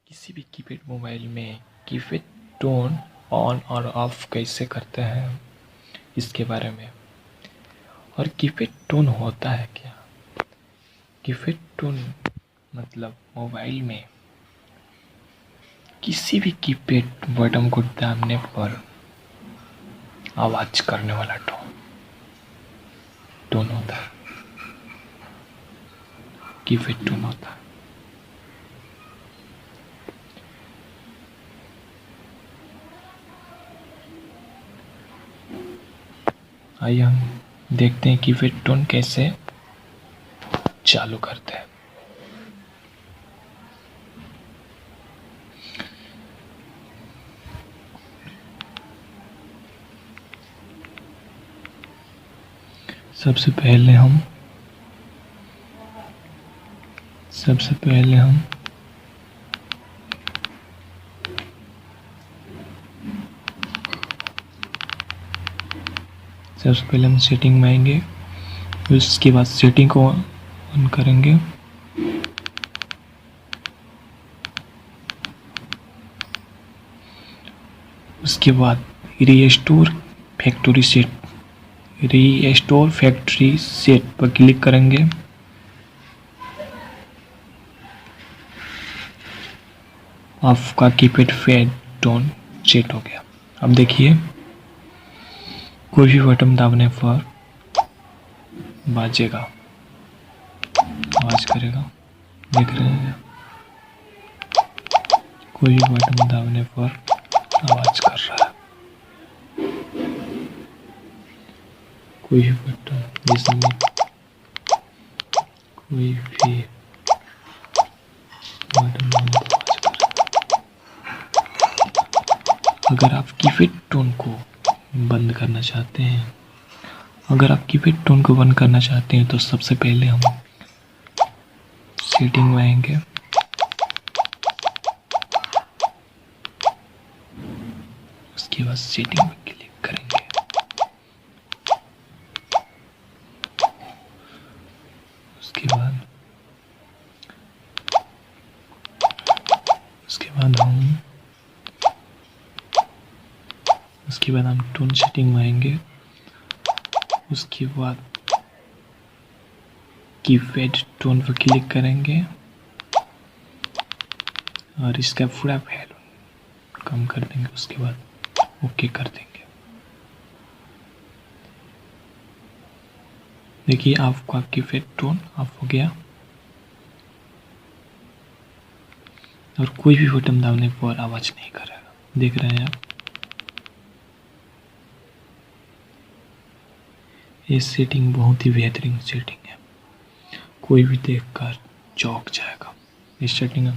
किसी भी keypad mobile में कीपैड टोन ऑन और ऑफ कैसे करते हैं इसके बारे में। और कीपैड टोन होता है क्या? कीपैड टोन मतलब मोबाइल में किसी भी कीपैड बटन को दाबने पर आवाज करने वाला टोन टोन होता है, कीपैड टोन होता है। आइए हम देखते हैं कीपैड टोन कैसे चालू करते हैं। सबसे पहले हम सेटिंग में आएंगे, उसके बाद सेटिंग को ऑन करेंगे। उसके बाद रीस्टोर फैक्ट्री सेट पर क्लिक करेंगे। आपका कीपैड फेड टोन सेट हो गया। अब देखिए, कोई भी बटन दाबने पर बाजेगा, आवाज करेगा। देख रहे हैं, कोई भी बटन दाबने पर आवाज कर रहा है। कोई भी बटन जिसमें कोई भी बटन आवाज कर रहा है। अगर आप कीपैड टोन को बंद करना चाहते हैं, तो सबसे पहले हम सेटिंग में आएंगे। उसके बाद सेटिंग में क्लिक करेंगे। उसके बाद हम टोन सेटिंग में आएंगे। उसके बाद कीपैड टोन पर क्लिक करेंगे और इसका पूरा वैल्यू कम कर देंगे। उसके बाद ओके कर देंगे। देखिए, आपका कीपैड टोन ऑफ हो गया और कोई भी बटन दाबने पर आवाज नहीं करेगा। देख रहे हैं आप, ये सेटिंग बहुत ही बेहतरीन सेटिंग है, कोई भी देखकर चौंक जाएगा। इस सेटिंग